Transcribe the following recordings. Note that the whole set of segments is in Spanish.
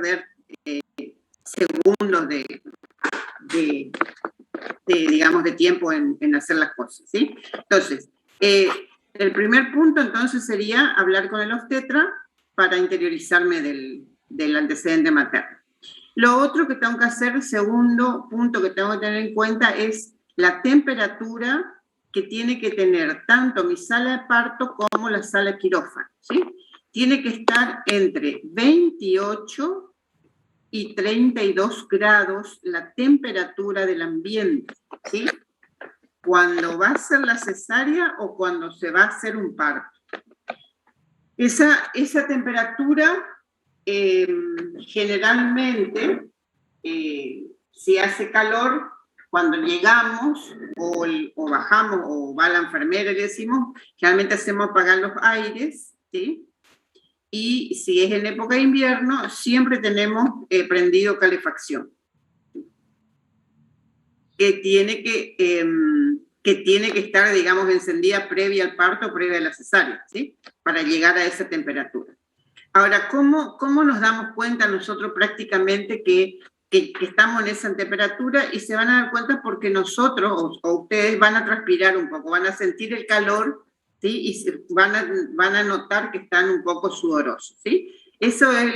perder segundos digamos, de tiempo en hacer las cosas, ¿sí? Entonces, el primer punto, entonces, sería hablar con el obstetra para interiorizarme del antecedente materno. Lo otro que tengo que hacer, segundo punto que tengo que tener en cuenta, es la temperatura que tiene que tener tanto mi sala de parto como la sala de quirófano, ¿sí? Tiene que estar entre 28 y 32 grados la temperatura del ambiente, ¿sí? Cuando va a ser la cesárea o cuando se va a hacer un parto. Esa temperatura generalmente, si hace calor, cuando llegamos o bajamos o va la enfermera y le decimos, generalmente hacemos apagar los aires, ¿sí? Y si es en época de invierno, siempre tenemos prendido calefacción, que tiene que estar, digamos, encendida previa al parto, previa a la cesárea, ¿sí? Para llegar a esa temperatura. Ahora, ¿cómo nos damos cuenta nosotros prácticamente que estamos en esa temperatura? Y se van a dar cuenta porque nosotros o ustedes van a transpirar un poco, van a sentir el calor, ¿sí? Y van a notar que están un poco sudorosos, ¿sí? Eso es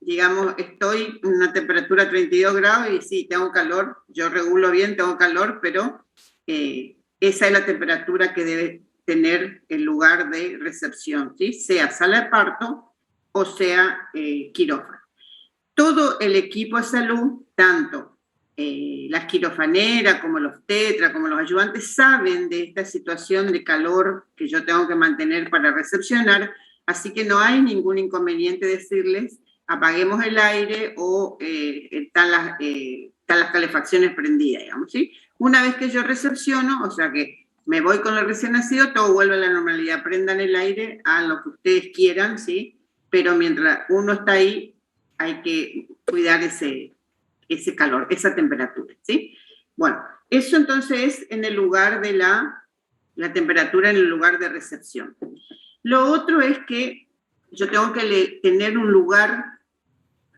digamos, estoy en una temperatura 32 grados y sí, tengo calor, yo regulo bien, tengo calor, pero esa es la temperatura que debe tener el lugar de recepción, ¿sí? Sea sala de parto o sea quirófano. Todo el equipo de salud, tanto las quirofaneras como los obstetras, como los ayudantes, saben de esta situación de calor que yo tengo que mantener para recepcionar, así que no hay ningún inconveniente decirles apaguemos el aire o están las calefacciones prendidas, digamos, ¿sí? Una vez que yo recepciono, o sea que me voy con el recién nacido, todo vuelve a la normalidad, prendan el aire a lo que ustedes quieran, ¿sí? Pero mientras uno está ahí, hay que cuidar ese calor, esa temperatura, ¿sí? Bueno, eso entonces es en el lugar de la temperatura, en el lugar de recepción. Lo otro es que yo tengo que tener un lugar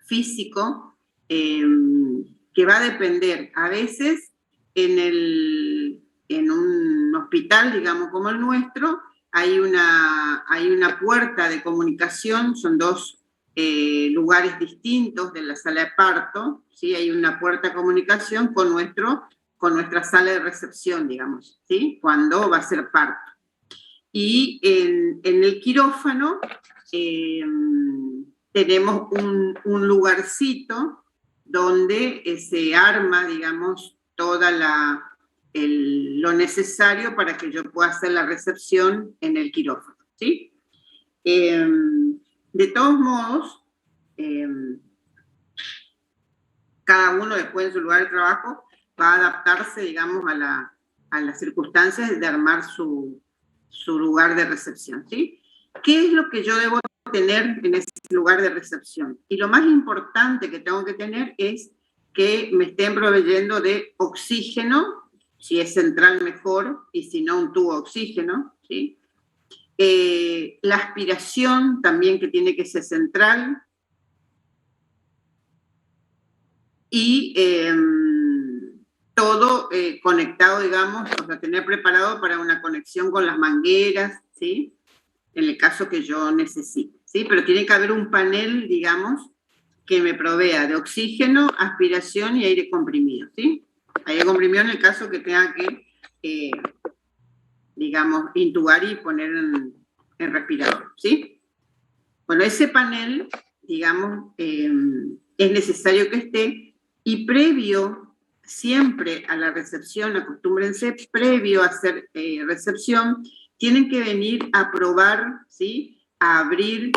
físico que va a depender. A veces en un hospital, digamos, como el nuestro, hay una puerta de comunicación, son dos lugares distintos de la sala de parto, ¿sí? Hay una puerta de comunicación con nuestra sala de recepción, digamos, ¿sí? Cuando va a ser parto. Y en el quirófano tenemos un lugarcito donde se arma, digamos, toda lo necesario para que yo pueda hacer la recepción en el quirófano, ¿sí? De todos modos, cada uno después en su lugar de trabajo va a adaptarse, digamos, a las circunstancias de armar su lugar de recepción, ¿sí? ¿Qué es lo que yo debo tener en ese lugar de recepción? Y lo más importante que tengo que tener es que me estén proveyendo de oxígeno, si es central mejor, y si no, un tubo de oxígeno, ¿sí? La aspiración también que tiene que ser central, y todo conectado, digamos, o sea, tener preparado para una conexión con las mangueras, ¿sí? En el caso que yo necesite, ¿sí? Pero tiene que haber un panel, digamos, que me provea de oxígeno, aspiración y aire comprimido, ¿sí? Aire comprimido en el caso que tenga que, digamos, intubar y poner en respirador, ¿sí? Bueno, ese panel, digamos, es necesario que esté, y previo siempre a la recepción, acostúmbrense, previo a hacer recepción, tienen que venir a probar, ¿sí? A abrir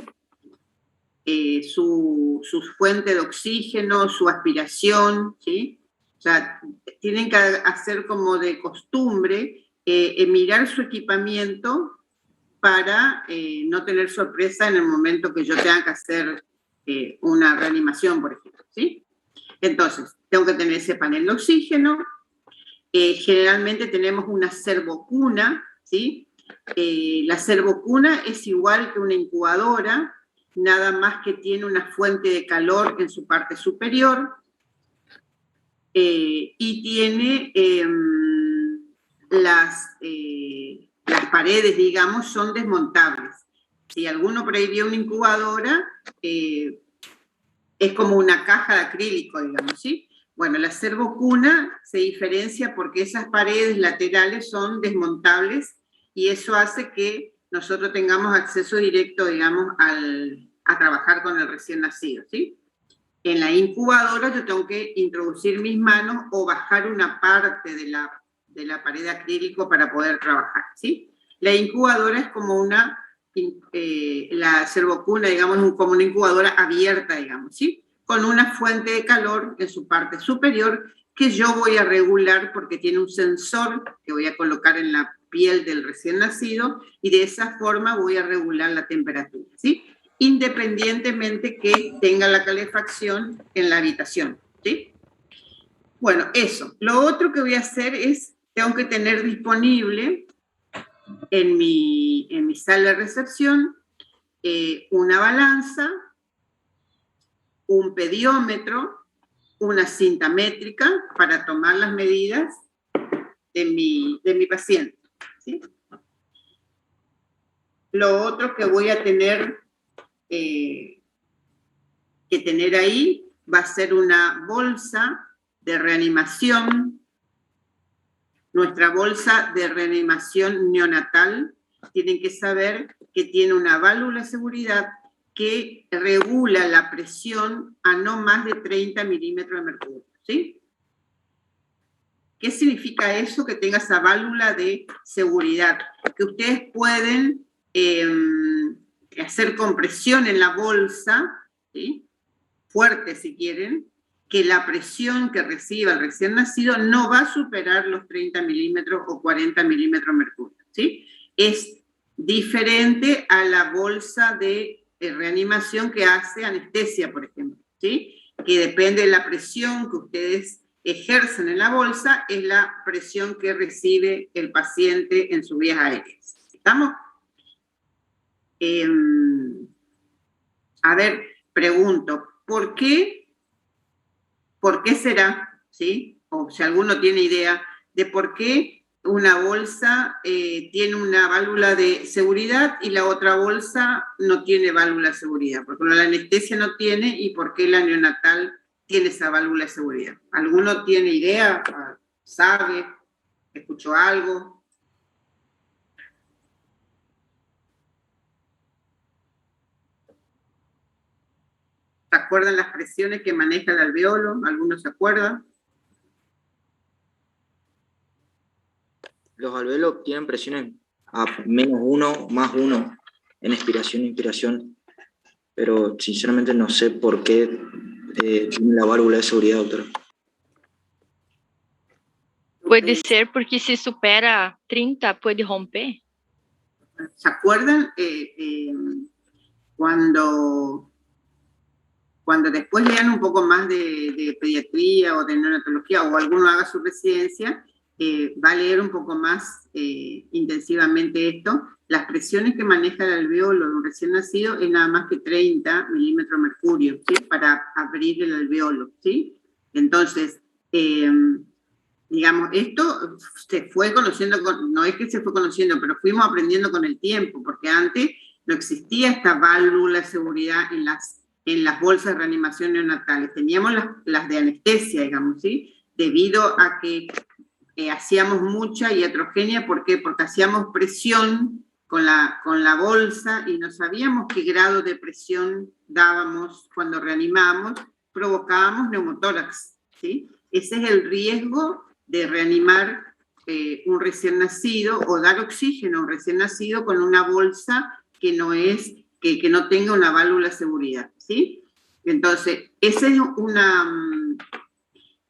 su fuente de oxígeno, su aspiración, ¿sí? O sea, tienen que hacer como de costumbre mirar su equipamiento para no tener sorpresa en el momento que yo tenga que hacer una reanimación, por ejemplo, ¿sí? Entonces, tengo que tener ese panel de oxígeno. Generalmente tenemos una servocuna, ¿sí? La servocuna es igual que una incubadora, nada más que tiene una fuente de calor en su parte superior, y tiene las paredes, digamos, son desmontables. Si alguno por ahí vio una incubadora, es como una caja de acrílico, digamos, ¿sí? Bueno, la servocuna se diferencia porque esas paredes laterales son desmontables y eso hace que nosotros tengamos acceso directo, digamos, a trabajar con el recién nacido, ¿sí? En la incubadora yo tengo que introducir mis manos o bajar una parte de la pared de acrílico para poder trabajar, ¿sí? La incubadora es como la servocuna, digamos, como una incubadora abierta, digamos, ¿sí? Con una fuente de calor en su parte superior que yo voy a regular porque tiene un sensor que voy a colocar en la piel del recién nacido y de esa forma voy a regular la temperatura, ¿sí? Independientemente que tenga la calefacción en la habitación, ¿sí? Bueno, eso. Lo otro que voy a hacer es, tengo que tener disponible en mi sala de recepción una balanza, un pediómetro, una cinta métrica para tomar las medidas de mi paciente, ¿sí? Lo otro que voy a tener que tener ahí va a ser una bolsa de reanimación. Nuestra bolsa de reanimación neonatal, tienen que saber que tiene una válvula de seguridad que regula la presión a no más de 30 milímetros de mercurio, ¿sí? ¿Qué significa eso? Que tenga esa válvula de seguridad, que ustedes pueden hacer compresión en la bolsa, ¿sí? Fuerte si quieren, que la presión que reciba el recién nacido no va a superar los 30 milímetros o 40 milímetros de mercurio, ¿sí? Es diferente a la bolsa de reanimación que hace anestesia, por ejemplo, ¿sí? Que depende de la presión que ustedes ejercen en la bolsa, es la presión que recibe el paciente en sus vías aéreas. ¿Estamos? A ver, pregunto, ¿por qué será, ¿sí? O si alguno tiene idea de por qué una bolsa tiene una válvula de seguridad y la otra bolsa no tiene válvula de seguridad? Porque la anestesia no tiene y por qué la neonatal tiene esa válvula de seguridad. ¿Alguno tiene idea? ¿Sabe? ¿Escuchó algo? ¿Se acuerdan las presiones que maneja el alveolo? ¿Alguno se acuerda? Los alveolos tienen presiones a -1, +1 en expiración e inspiración, pero sinceramente no sé por qué tiene la válvula de seguridad, doctora. Puede ser porque si supera 30 puede romper. ¿Se acuerdan cuando después lean un poco más de pediatría o de neonatología o alguno haga su residencia, va a leer un poco más intensivamente esto? Las presiones que maneja el alveolo de un recién nacido es nada más que 30 milímetros de mercurio, ¿sí? Para abrir el alveolo, ¿sí? Entonces, digamos, esto se fue conociendo, no es que se fue conociendo, pero fuimos aprendiendo con el tiempo, porque antes no existía esta válvula de seguridad en las bolsas de reanimación neonatales. Teníamos las de anestesia, digamos, ¿sí? Debido a que hacíamos mucha iatrogenia. ¿Por qué? Porque hacíamos presión con la bolsa y no sabíamos qué grado de presión dábamos cuando reanimábamos, provocábamos neumotórax, ¿sí? Ese es el riesgo de reanimar un recién nacido o dar oxígeno a un recién nacido con una bolsa que no tenga una válvula de seguridad, ¿sí? Entonces,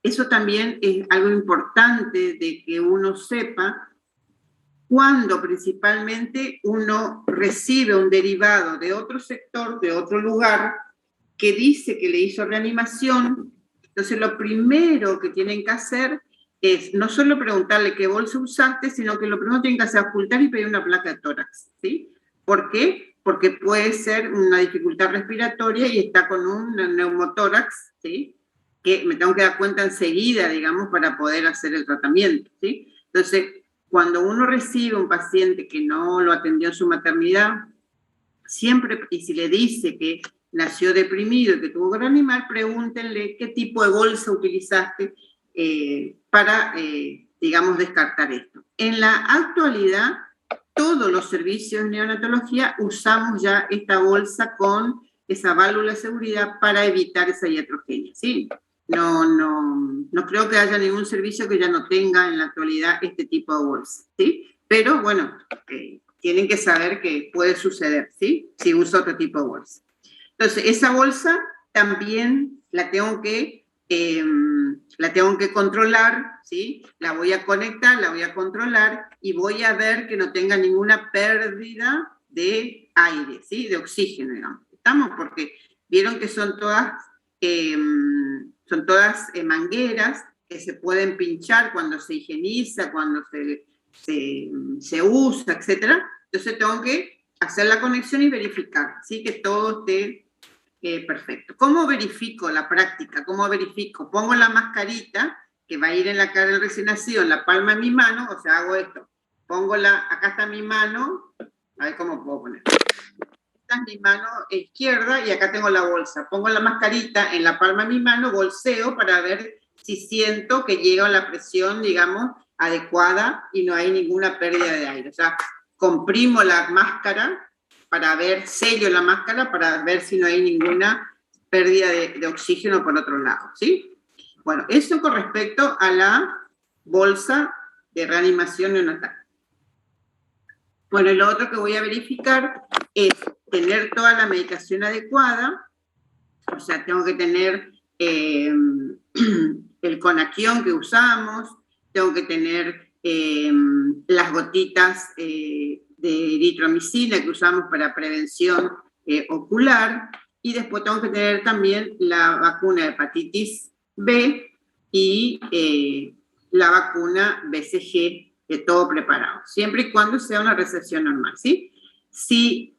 eso también es algo importante de que uno sepa cuando principalmente uno recibe un derivado de otro sector, de otro lugar, que dice que le hizo reanimación. Entonces, lo primero que tienen que hacer es no solo preguntarle qué bolsa usaste, sino que lo primero que tienen que hacer es ocultar y pedir una placa de tórax, ¿sí? ¿Por qué? porque puede ser una dificultad respiratoria y está con un neumotórax, ¿sí? Que me tengo que dar cuenta enseguida, digamos, para poder hacer el tratamiento, ¿sí? Entonces, cuando uno recibe un paciente que no lo atendió en su maternidad, siempre, y si le dice que nació deprimido y que tuvo que reanimar, pregúntenle qué tipo de bolsa utilizaste para, digamos, descartar esto. En la actualidad, todos los servicios de neonatología usamos ya esta bolsa con esa válvula de seguridad para evitar esa iatrogenia, ¿sí? No creo que haya ningún servicio que ya no tenga en la actualidad este tipo de bolsa, ¿sí? Pero bueno, tienen que saber que puede suceder, ¿sí? Si uso otro tipo de bolsa. Entonces, esa bolsa también la tengo que controlar, ¿sí? La voy a conectar, la voy a controlar y voy a ver que no tenga ninguna pérdida de aire, ¿sí? De oxígeno, digamos. ¿Estamos? Porque vieron que son todas mangueras que se pueden pinchar cuando se higieniza, cuando se usa, etc. Entonces tengo que hacer la conexión y verificar, ¿sí? Que todo esté perfecto. ¿Cómo verifico la práctica? ¿Cómo verifico? Pongo la mascarita que va a ir en la cara del recién nacido, en la palma de mi mano, o sea, hago esto. Acá está mi mano, a ver cómo puedo poner. Esta es mi mano izquierda y acá tengo la bolsa. Pongo la mascarita en la palma de mi mano, bolseo para ver si siento que llega a la presión, digamos, adecuada y no hay ninguna pérdida de aire. O sea, comprimo la máscara para ver, sello la máscara para ver si no hay ninguna pérdida de oxígeno por otro lado, ¿sí? Bueno, eso con respecto a la bolsa de reanimación neonatal. Bueno, y lo otro que voy a verificar es tener toda la medicación adecuada, o sea, tengo que tener el Conaquion que usamos, tengo que tener las gotitas de eritromicina que usamos para prevención ocular, y después tengo que tener también la vacuna de hepatitis B y la vacuna BCG, todo preparado, siempre y cuando sea una recepción normal, ¿sí? Si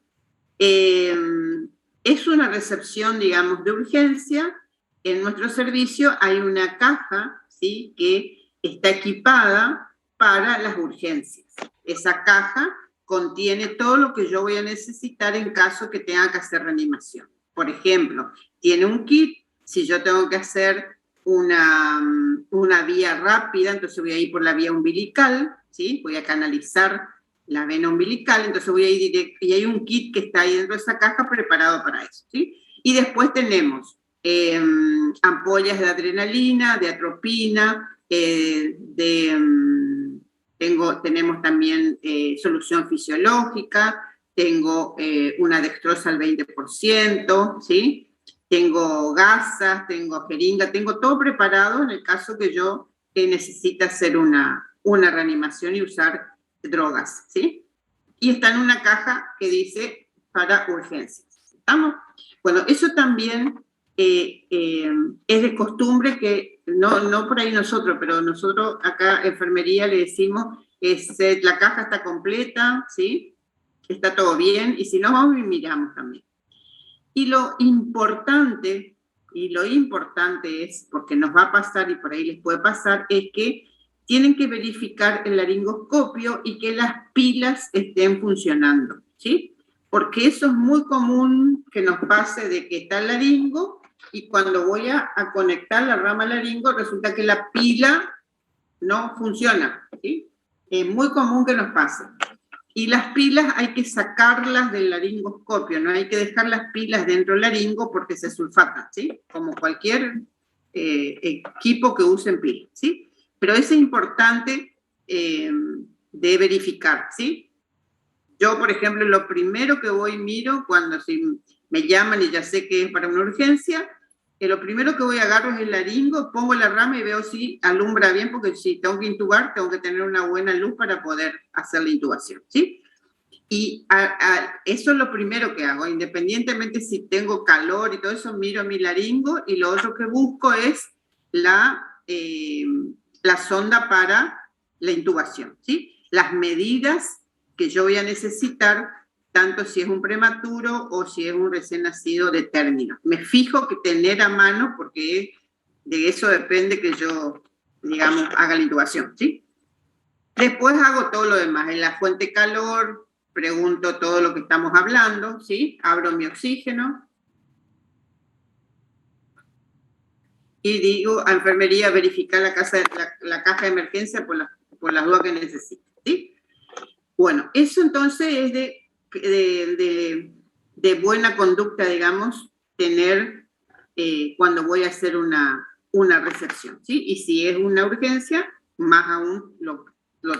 es una recepción, digamos, de urgencia, en nuestro servicio hay una caja, ¿sí? Que está equipada para las urgencias. Esa caja contiene todo lo que yo voy a necesitar en caso que tenga que hacer reanimación. Por ejemplo, tiene un kit, si yo tengo que hacer una vía rápida, entonces voy a ir por la vía umbilical, ¿sí? Voy a canalizar la vena umbilical, entonces voy a ir directo, y hay un kit que está ahí dentro de esa caja preparado para eso, ¿sí? Y después tenemos ampollas de adrenalina, de atropina, tenemos también solución fisiológica, tengo una dextrosa al 20%, ¿sí? Tengo gasas, tengo jeringa, tengo todo preparado en el caso que yo necesite hacer una reanimación y usar drogas, ¿sí? Y está en una caja que dice para urgencias. ¿Estamos? Bueno, eso también es de costumbre que, no por ahí nosotros, pero nosotros acá enfermería le decimos, la caja está completa, ¿sí? Está todo bien, y si no, vamos y miramos también. Y lo importante es, porque nos va a pasar y por ahí les puede pasar, es que tienen que verificar el laringoscopio y que las pilas estén funcionando, ¿sí? Porque eso es muy común que nos pase de que está el laringo y cuando voy a conectar la rama laringo resulta que la pila no funciona, ¿sí? Es muy común que nos pase. Y las pilas hay que sacarlas del laringoscopio, no hay que dejar las pilas dentro del laringo porque se sulfatan, ¿sí? Como cualquier equipo que usen pilas, ¿sí? Pero eso es importante de verificar, ¿sí? Yo, por ejemplo, lo primero que voy y miro cuando me llaman y ya sé que es para una urgencia, lo primero que voy a agarro es el laringo, pongo la rama y veo si alumbra bien, porque si tengo que intubar, tengo que tener una buena luz para poder hacer la intubación, ¿sí? Y eso es lo primero que hago, independientemente si tengo calor y todo eso, miro mi laringo y lo otro que busco es la sonda para la intubación, ¿sí? Las medidas que yo voy a necesitar tanto si es un prematuro o si es un recién nacido de término. Me fijo que tener a mano, porque de eso depende que yo, digamos, haga la intubación, ¿sí? Después hago todo lo demás. En la fuente de calor, pregunto todo lo que estamos hablando, ¿sí? Abro mi oxígeno. Y digo a enfermería verificar la caja de emergencia por las dudas que necesite, ¿sí? Bueno, eso entonces es de buena conducta, digamos, tener cuando voy a hacer una recepción, ¿sí? Y si es una urgencia, más aún lo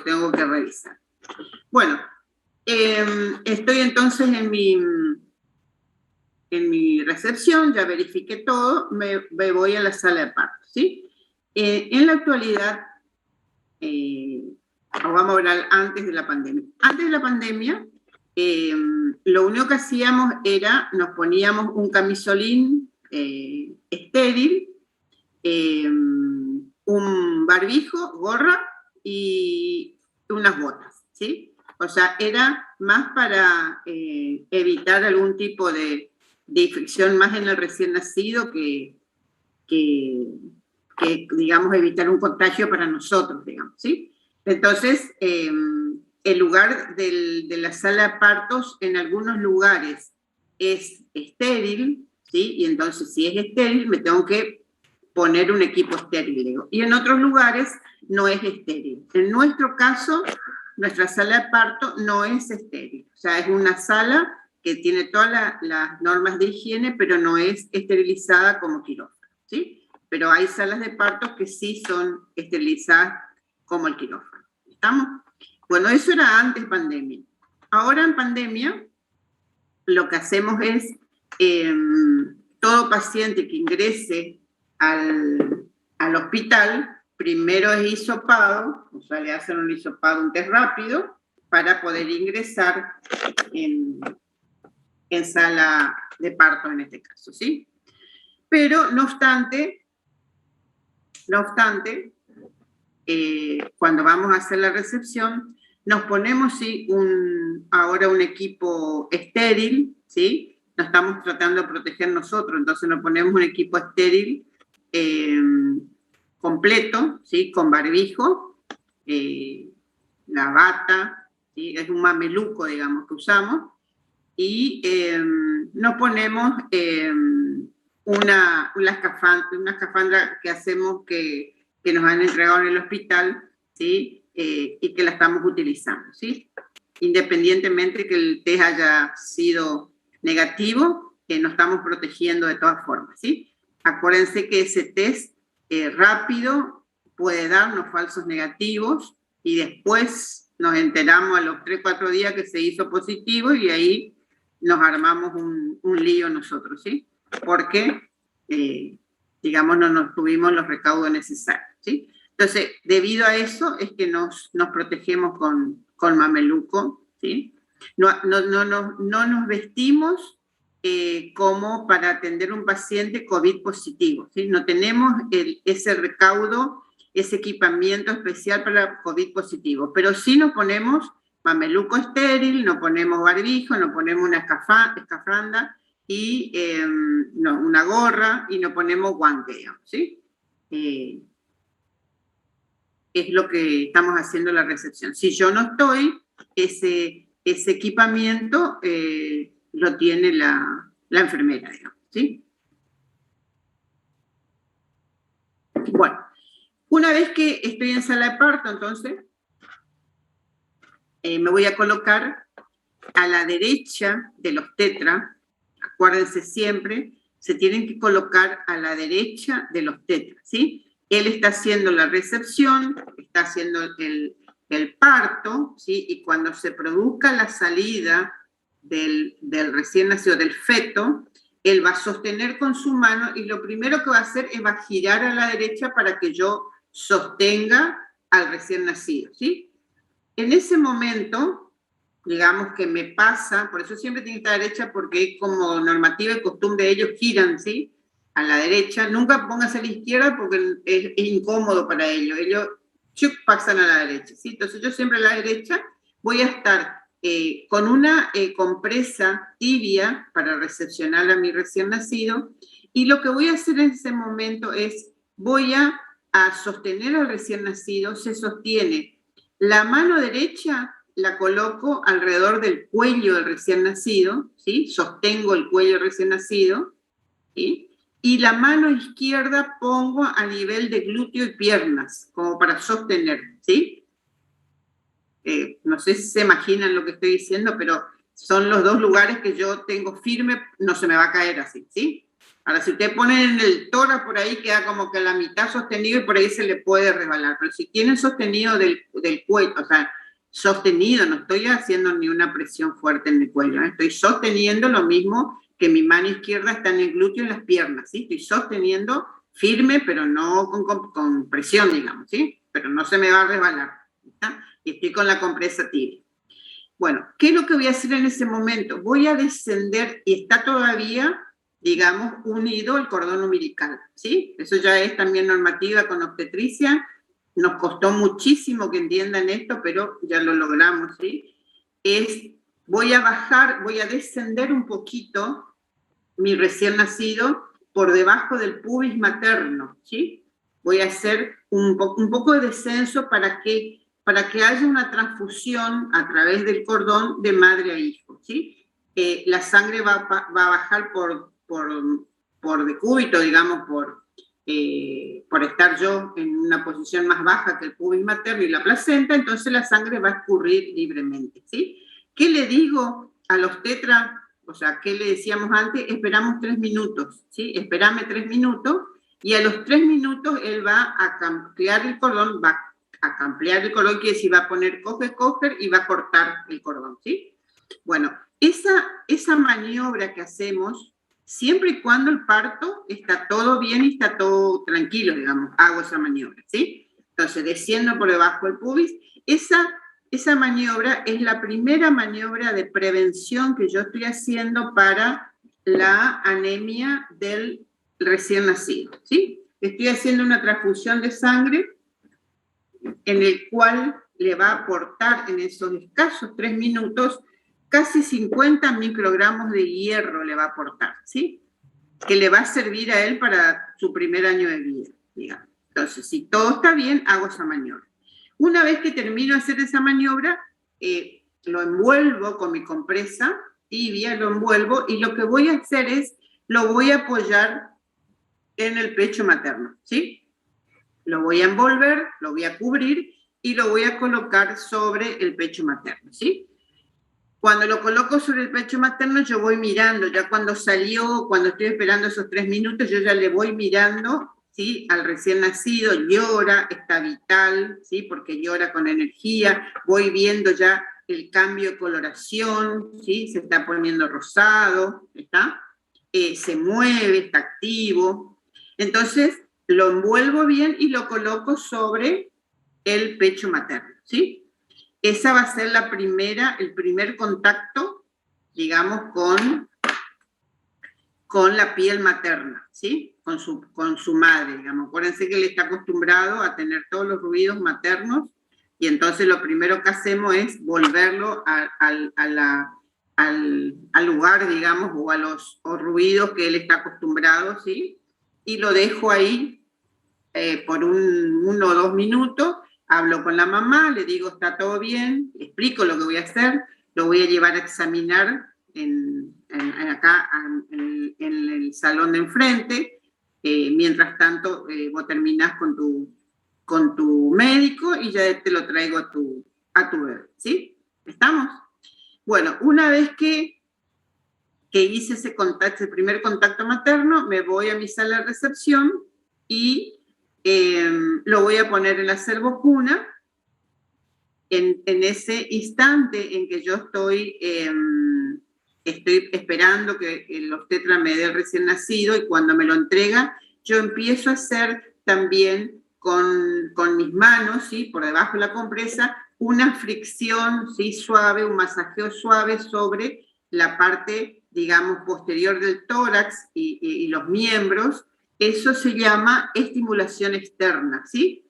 tengo que revisar. Bueno, estoy entonces en mi recepción, ya verifiqué todo, me voy a la sala de parto, ¿sí? En la actualidad, vamos a hablar antes de la pandemia. Antes de la pandemia, lo único que hacíamos era, nos poníamos un camisolín estéril, un barbijo, gorra y unas botas, ¿sí? O sea, era más para evitar algún tipo de infección más en el recién nacido que digamos, evitar un contagio para nosotros, digamos, ¿sí? Entonces, el lugar de la sala de partos en algunos lugares es estéril, ¿sí? Y entonces, si es estéril, me tengo que poner un equipo estéril, digo. Y en otros lugares no es estéril. En nuestro caso, nuestra sala de parto no es estéril. O sea, es una sala que tiene todas las normas de higiene, pero no es esterilizada como quirófano, ¿sí? Pero hay salas de partos que sí son esterilizadas como el quirófano. ¿Estamos? Bueno, eso era antes pandemia. Ahora en pandemia, lo que hacemos es todo paciente que ingrese al hospital, primero es hisopado, o sea, le hacen un hisopado, un test rápido, para poder ingresar en sala de parto en este caso, ¿sí? Pero no obstante, cuando vamos a hacer la recepción, nos ponemos ¿sí? ahora un equipo estéril, ¿sí? Nos estamos tratando de proteger nosotros, entonces nos ponemos un equipo estéril completo, ¿sí? Con barbijo, la bata, ¿sí? Es un mameluco, digamos, que usamos, y nos ponemos una escafandra que hacemos que nos han entregado en el hospital, ¿sí? Y que la estamos utilizando, ¿sí? Independientemente que el test haya sido negativo, nos estamos protegiendo de todas formas, ¿sí? Acuérdense que ese test rápido puede darnos falsos negativos y después nos enteramos a los 3-4 días que se hizo positivo y ahí nos armamos un lío nosotros, ¿sí? Porque, digamos, no nos tuvimos los recaudos necesarios, ¿sí? Entonces, debido a eso es que nos protegemos con mameluco, ¿sí? No nos vestimos como para atender un paciente COVID positivo, ¿sí? No tenemos ese recaudo, ese equipamiento especial para COVID positivo, pero sí nos ponemos mameluco estéril, nos ponemos barbijo, nos ponemos una escafandra y una gorra y nos ponemos guantes, ¿sí? Es lo que estamos haciendo en la recepción. Si yo no estoy, ese equipamiento lo tiene la enfermera, digamos, ¿sí? Bueno, una vez que estoy en sala de parto, entonces, me voy a colocar a la derecha del obstetra. Acuérdense siempre, se tienen que colocar a la derecha del obstetra, ¿sí? Él está haciendo la recepción, está haciendo el parto, ¿sí? Y cuando se produzca la salida del recién nacido, del feto, él va a sostener con su mano y lo primero que va a hacer es va a girar a la derecha para que yo sostenga al recién nacido, ¿sí? En ese momento, digamos que me pasa, por eso siempre tiene que estar a la derecha, porque es como normativa y costumbre, ellos giran, ¿sí? A la derecha, nunca póngase a la izquierda porque es incómodo para ellos, chuc, pasan a la derecha, ¿sí? Entonces yo siempre a la derecha voy a estar con una compresa tibia para recepcionar a mi recién nacido, y lo que voy a hacer en ese momento es, voy a sostener al recién nacido, se sostiene. La mano derecha la coloco alrededor del cuello del recién nacido, ¿sí? Sostengo el cuello del recién nacido, ¿sí? Y la mano izquierda pongo a nivel de glúteo y piernas, como para sostener, ¿sí? No sé si se imaginan lo que estoy diciendo, pero son los dos lugares que yo tengo firme, no se me va a caer así, ¿sí? Ahora, si usted pone en el tórax por ahí, queda como que la mitad sostenido y por ahí se le puede resbalar. Pero si tienen sostenido del cuello, o sea, sostenido, no estoy haciendo ni una presión fuerte en el cuello, ¿eh? Estoy sosteniendo lo mismo que mi mano izquierda está en el glúteo y en las piernas, ¿sí? Estoy sosteniendo firme, pero no con presión, digamos, ¿sí? Pero no se me va a resbalar, ¿está? Y estoy con la compresa tibia. Bueno, ¿qué es lo que voy a hacer en ese momento? Voy a descender y está todavía, digamos, unido el cordón umbilical, ¿sí? Eso ya es también normativa con obstetricia. Nos costó muchísimo que entiendan esto, pero ya lo logramos, ¿sí? Voy a bajar, voy a descender un poquito mi recién nacido por debajo del pubis materno, ¿sí? Voy a hacer un poco de descenso para que haya una transfusión a través del cordón de madre a hijo, ¿sí? La sangre va a bajar por decúbito, digamos, por estar yo en una posición más baja que el pubis materno y la placenta, entonces la sangre va a escurrir libremente, ¿sí? ¿Qué le digo a los tetra? O sea, ¿qué le decíamos antes? Esperamos 3 minutos, ¿sí? Espérame 3 minutos, y a los 3 minutos él va a ampliar el cordón, va a ampliar el cordón, quiere decir, va a poner coger y va a cortar el cordón, ¿sí? Bueno, esa maniobra que hacemos, siempre y cuando el parto está todo bien y está todo tranquilo, digamos, hago esa maniobra, ¿sí? Entonces, desciendo por debajo del pubis, esa maniobra es la primera maniobra de prevención que yo estoy haciendo para la anemia del recién nacido, ¿sí? Estoy haciendo una transfusión de sangre en el cual le va a aportar en esos escasos 3 minutos casi 50 microgramos de hierro le va a aportar, ¿sí? Que le va a servir a él para su primer año de vida, digamos. Entonces, si todo está bien, hago esa maniobra. Una vez que termino de hacer esa maniobra, lo envuelvo con mi compresa tibia, lo envuelvo, y lo que voy a hacer es, lo voy a apoyar en el pecho materno, ¿sí? Lo voy a envolver, lo voy a cubrir y lo voy a colocar sobre el pecho materno, ¿sí? Cuando lo coloco sobre el pecho materno, yo voy mirando, ya cuando salió, cuando estoy esperando esos 3 minutos, yo ya le voy mirando, ¿sí? Al recién nacido, llora, está vital, ¿sí? Porque llora con energía, voy viendo ya el cambio de coloración, ¿sí? Se está poniendo rosado, ¿está? Se mueve, está activo. Entonces, lo envuelvo bien y lo coloco sobre el pecho materno, ¿sí? Esa va a ser el primer contacto, digamos, con la piel materna, ¿sí? Con su madre, digamos. Acuérdense que él está acostumbrado a tener todos los ruidos maternos, y entonces lo primero que hacemos es volverlo al lugar, digamos, o a los ruidos que él está acostumbrado, ¿sí? Y lo dejo ahí por 1 o 2 minutos, hablo con la mamá, le digo está todo bien, le explico lo que voy a hacer, lo voy a llevar a examinar acá en el salón de enfrente, mientras tanto vos terminás con tu médico y ya te lo traigo a tu bebé, ¿sí? ¿Estamos? Bueno, una vez que hice ese primer contacto materno, me voy a mi sala de recepción y lo voy a poner en la servocuna. En ese instante en que yo estoy esperando que el obstetra me dé el recién nacido, y cuando me lo entrega, yo empiezo a hacer también con mis manos, ¿sí? Por debajo de la compresa, una fricción, ¿sí? Suave, un masajeo suave sobre la parte, digamos, posterior del tórax y los miembros. Eso se llama estimulación externa, ¿sí?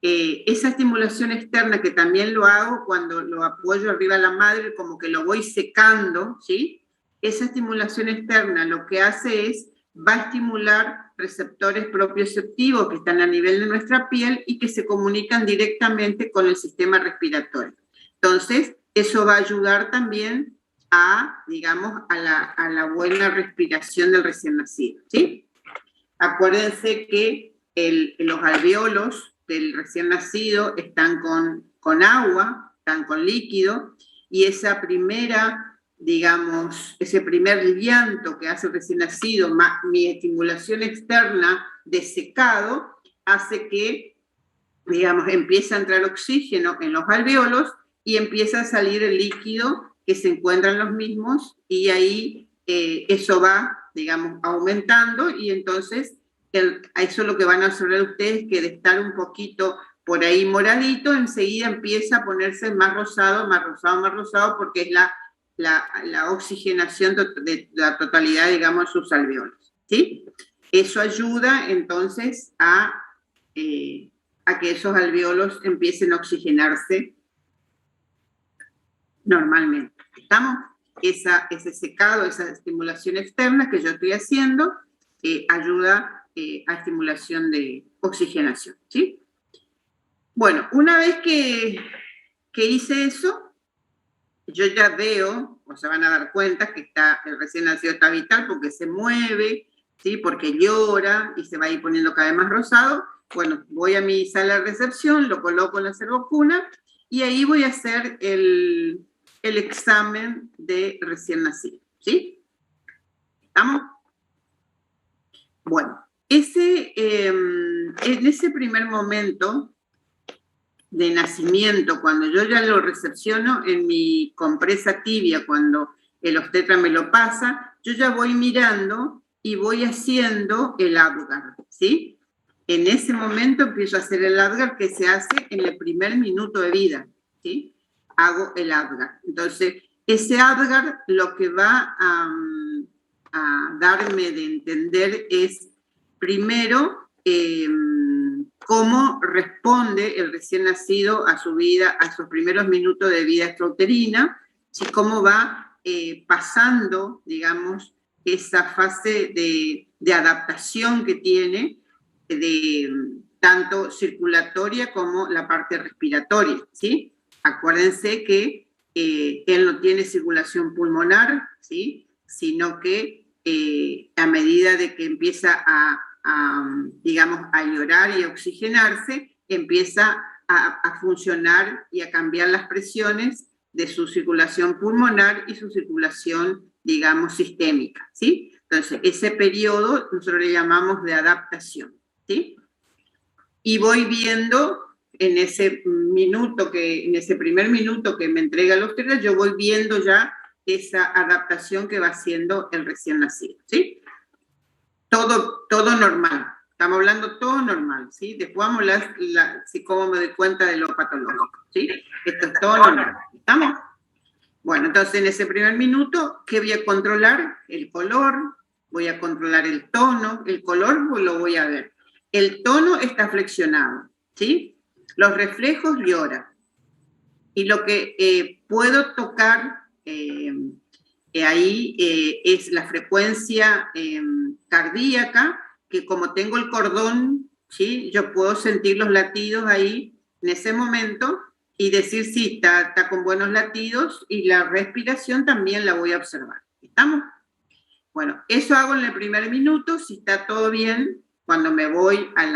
esa estimulación externa, que también lo hago cuando lo apoyo arriba de la madre, como que lo voy secando, ¿sí? Esa estimulación externa lo que hace es, va a estimular receptores propioceptivos que están a nivel de nuestra piel y que se comunican directamente con el sistema respiratorio. Entonces, eso va a ayudar también a, digamos, a la buena respiración del recién nacido, ¿sí? Acuérdense que los alvéolos del recién nacido están con agua, están con líquido, y esa primera, digamos, ese primer llanto que hace el recién nacido, más mi estimulación externa de secado, hace que, digamos, empiece a entrar oxígeno en los alvéolos y empieza a salir el líquido que se encuentra en los mismos, y ahí eso va, digamos, aumentando, y entonces eso lo que van a observar ustedes, que de estar un poquito por ahí moradito, enseguida empieza a ponerse más rosado, más rosado, más rosado, porque es la oxigenación de la totalidad, digamos, de sus alvéolos, ¿sí? Eso ayuda entonces a que esos alvéolos empiecen a oxigenarse normalmente. ¿Estamos? Ese secado, esa estimulación externa que yo estoy haciendo, ayuda a estimulación de oxigenación, ¿sí? Bueno, una vez que hice eso, yo ya veo, o se van a dar cuenta que el recién nacido está vital porque se mueve, ¿sí? Porque llora y se va a ir poniendo cada vez más rosado. Bueno, voy a mi sala de recepción, lo coloco en la servocuna y ahí voy a hacer el examen de recién nacido, ¿sí? ¿Estamos? Bueno, en ese primer momento de nacimiento, cuando yo ya lo recepciono en mi compresa tibia, cuando el obstetra me lo pasa, yo ya voy mirando y voy haciendo el Apgar, ¿sí? En ese momento empiezo a hacer el Apgar, que se hace en el primer minuto de vida, ¿sí? Hago el Apgar. Entonces, ese Apgar lo que va a darme de entender es, primero, cómo responde el recién nacido a su vida, a sus primeros minutos de vida extrauterina, ¿sí? Cómo va pasando, digamos, esa fase de adaptación que tiene, tanto circulatoria como la parte respiratoria, ¿sí? Acuérdense que él no tiene circulación pulmonar, ¿sí? Sino que a medida de que empieza digamos, a llorar y a oxigenarse, empieza a funcionar y a cambiar las presiones de su circulación pulmonar y su circulación, digamos, sistémica, ¿sí? Entonces, ese periodo nosotros le llamamos de adaptación, ¿sí? Y voy viendo en ese primer minuto que me entrega el obstetra, yo voy viendo ya esa adaptación que va haciendo el recién nacido, ¿sí? Todo normal. Estamos hablando todo normal, ¿sí? Después vamos a hablar cómo me doy cuenta de lo patológico, ¿sí? Esto es todo normal. ¿Estamos? Bueno, entonces en ese primer minuto, ¿qué voy a controlar? El color, voy a controlar el tono, el color pues lo voy a ver. El tono está flexionado, ¿sí? Los reflejos lloran. Y lo que puedo tocar ahí es la frecuencia cardíaca, que como tengo el cordón, ¿sí? Yo puedo sentir los latidos ahí en ese momento y decir si está con buenos latidos, y la respiración también la voy a observar. ¿Estamos? Bueno, eso hago en el primer minuto. Si está todo bien, cuando me voy a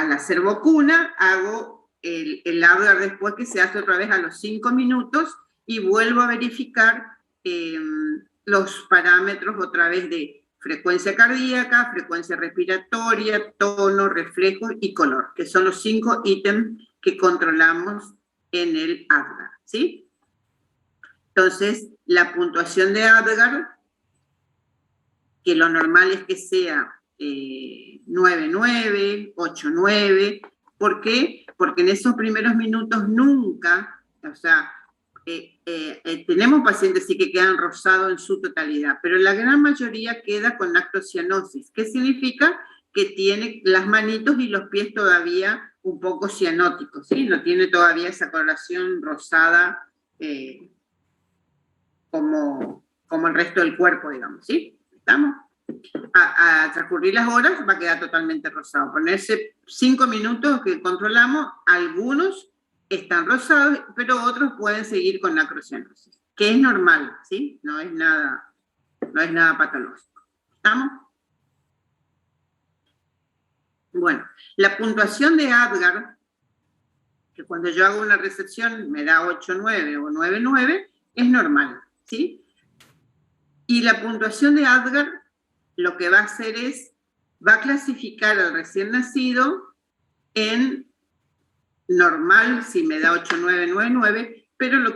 la servocuna, hago el Apgar después, que se hace otra vez a los 5 minutos, y vuelvo a verificar los parámetros otra vez de frecuencia cardíaca, frecuencia respiratoria, tono, reflejos y color, que son los 5 ítems que controlamos en el Apgar, ¿sí? Entonces, la puntuación de Apgar, que lo normal es que sea 9-9, 8-9. ¿Por qué? Porque en esos primeros minutos nunca, o sea, tenemos pacientes sí que quedan rosados en su totalidad, pero la gran mayoría queda con lactocianosis. ¿Qué significa? Que tiene las manitos y los pies todavía un poco cianótico, ¿sí? No tiene todavía esa coloración rosada como el resto del cuerpo, digamos, ¿sí? ¿Estamos? A transcurrir las horas va a quedar totalmente rosado. Ponerse 5 minutos que controlamos, algunos están rosados, pero otros pueden seguir con acrocianosis, que es normal, ¿sí? No es nada patológico. ¿Estamos? Bueno, la puntuación de Apgar, que cuando yo hago una recepción me da 8,9 o 9,9, es normal, ¿sí? Y la puntuación de Apgar lo que va a hacer es, va a clasificar al recién nacido en normal, si me da 8,999, pero lo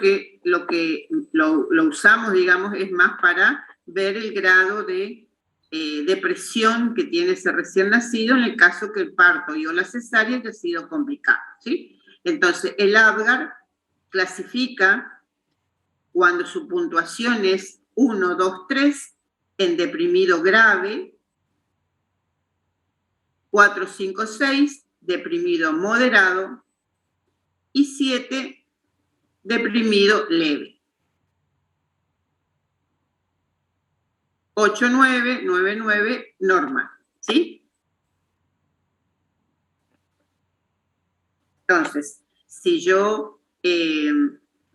usamos, digamos, es más para ver el grado de depresión que tiene ese recién nacido en el caso que el parto y o la cesárea haya sido complicado, ¿sí? Entonces, el Apgar clasifica cuando su puntuación es 1, 2, 3 en deprimido grave, 4, 5, 6 deprimido moderado y 7 deprimido leve. 8, 9, 9, 9 normal, ¿sí? Entonces, si yo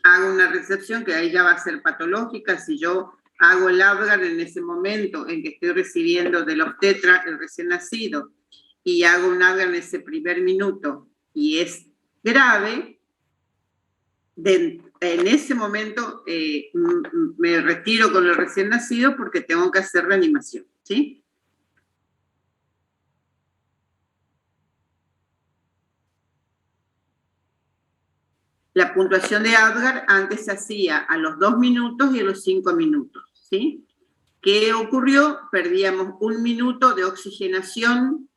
hago una recepción, que ahí ya va a ser patológica, si yo hago el Apgar en ese momento en que estoy recibiendo del obstetra el recién nacido y hago un Apgar en ese primer minuto y es grave, en ese momento me retiro con el recién nacido porque tengo que hacer reanimación, ¿sí? La puntuación de Apgar antes se hacía a los 2 minutos y a los 5 minutos, ¿sí? ¿Qué ocurrió? Perdíamos 1 minuto de oxigenación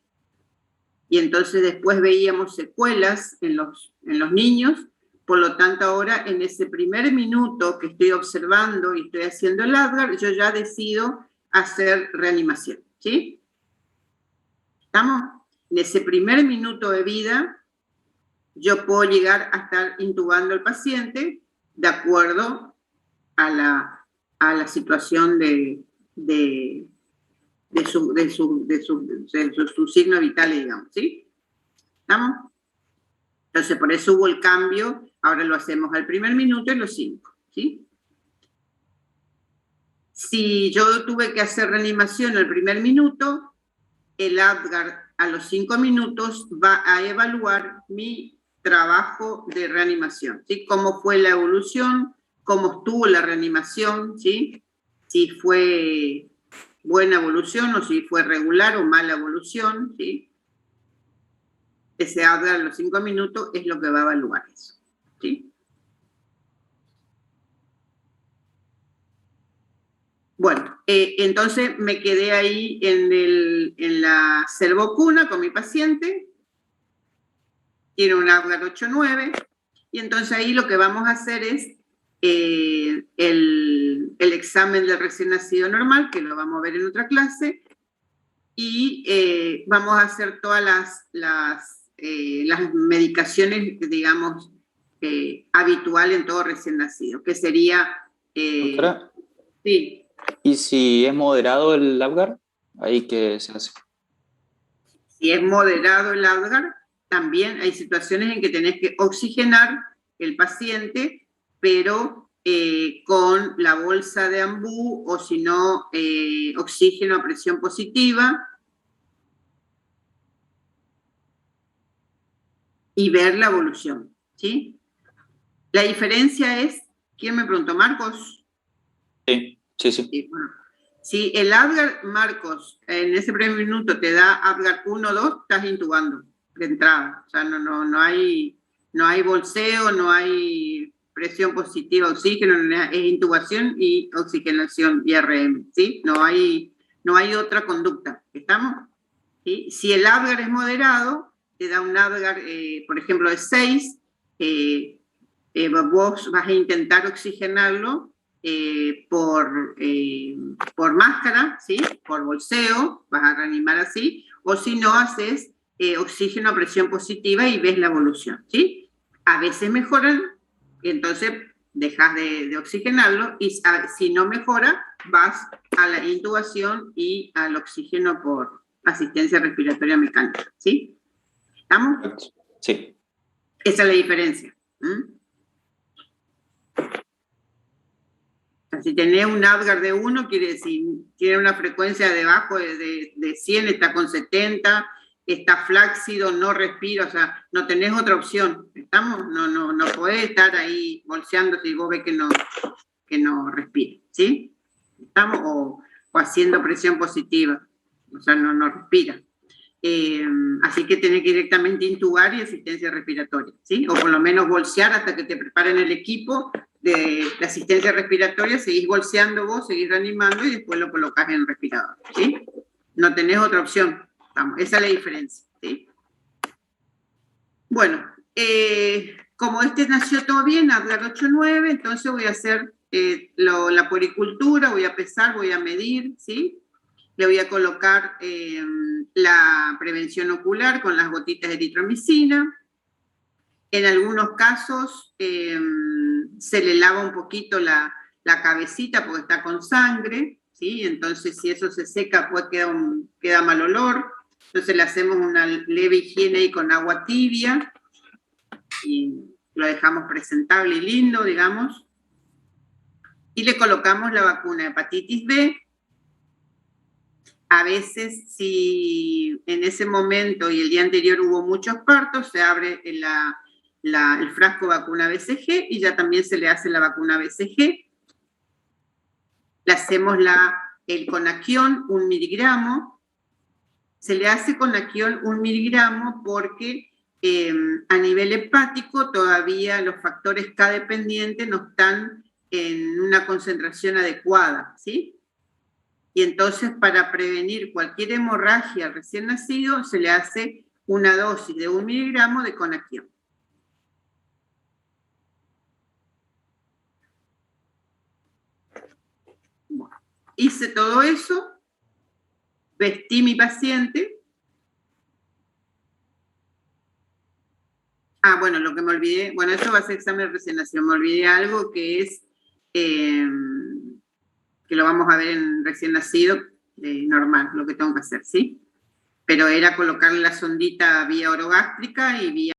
y entonces después veíamos secuelas en los niños. Por lo tanto, ahora en ese primer minuto que estoy observando y estoy haciendo el Apgar, yo ya decido hacer reanimación, ¿sí? ¿Estamos? En ese primer minuto de vida, yo puedo llegar a estar intubando al paciente de acuerdo a la situación de su signo vital, digamos, ¿sí? ¿Estamos? Entonces, por eso hubo el cambio, ahora lo hacemos al primer minuto y los 5, ¿sí? Si yo tuve que hacer reanimación al primer minuto, el Apgar a los 5 minutos va a evaluar mi trabajo de reanimación, ¿sí? Cómo fue la evolución, cómo estuvo la reanimación, ¿sí? Si fue buena evolución o si fue regular o mala evolución, ¿sí? Ese Apgar a los 5 minutos es lo que va a evaluar eso, ¿sí? Bueno, entonces me quedé ahí en la cervocuna con mi paciente, tiene un Apgar 8,9, y entonces ahí lo que vamos a hacer es el examen del recién nacido normal, que lo vamos a ver en otra clase, y vamos a hacer todas las medicaciones, digamos, habitual en todo recién nacido, que sería... Doctora, sí. ¿y si es moderado el Apgar? ¿Ahí qué se hace? Si es moderado el Apgar, también hay situaciones en que tenés que oxigenar el paciente, pero con la bolsa de Ambú o si no, oxígeno a presión positiva y ver la evolución, ¿sí? La diferencia es, ¿quién me preguntó? ¿Marcos? Sí. Sí, bueno. Si el Apgar, Marcos, en ese primer minuto te da Apgar 1 o 2, estás intubando de entrada. O sea, no hay bolseo, no hay presión positiva, oxígeno, es intubación y oxigenación, IRM, ¿sí? No hay otra conducta. ¿Estamos? ¿Sí? Si el Apgar es moderado, te da un Apgar, por ejemplo, de 6, vos vas a intentar oxigenarlo por máscara, ¿sí? Por bolseo, vas a reanimar así, o si no, haces oxígeno a presión positiva y ves la evolución, ¿sí? A veces mejoran, y entonces dejas de oxigenarlo, y si no mejora, vas a la intubación y al oxígeno por asistencia respiratoria mecánica, ¿sí? ¿Estamos? Sí. Esa es la diferencia. O sea, si tenés un Apgar de 1, quiere decir, tiene una frecuencia debajo de 100, está con 70, está flácido, no respira, o sea, no tenés otra opción. ¿Estamos? No podés estar ahí bolseando si vos ves que no respira, ¿sí? ¿Estamos? O haciendo presión positiva, o sea, no respira. Así que tenés que directamente intubar y asistencia respiratoria, ¿sí? O por lo menos bolsear hasta que te preparen el equipo de asistencia respiratoria, seguís bolseando vos, seguís reanimando y después lo colocás en el respirador, ¿sí? No tenés otra opción. Vamos, esa es la diferencia, ¿sí? Bueno, como este nació todo bien, Apgar 8-9, entonces voy a hacer la puericultura, voy a pesar, voy a medir, ¿sí? Le voy a colocar la prevención ocular con las gotitas de eritromicina. En algunos casos se le lava un poquito la cabecita porque está con sangre, ¿sí? Entonces, si eso se seca, pues queda mal olor. Entonces le hacemos una leve higiene ahí con agua tibia y lo dejamos presentable y lindo, digamos. Y le colocamos la vacuna de hepatitis B. A veces, si en ese momento y el día anterior hubo muchos partos, se abre el frasco vacuna BCG y ya también se le hace la vacuna BCG. Le hacemos el Conaquion 1 miligramo. Se le hace Conaquion 1 miligramo porque a nivel hepático todavía los factores K dependientes no están en una concentración adecuada, ¿sí? Y entonces, para prevenir cualquier hemorragia al recién nacido, se le hace una dosis de 1 miligramo de Conaquion. Bueno, hice todo eso, vestí mi paciente. Ah, bueno, lo que me olvidé, bueno, eso va a ser examen de recién nacido, me olvidé algo que es, que lo vamos a ver en recién nacido, normal, lo que tengo que hacer, ¿sí? Pero era colocarle la sondita vía orogástrica y vía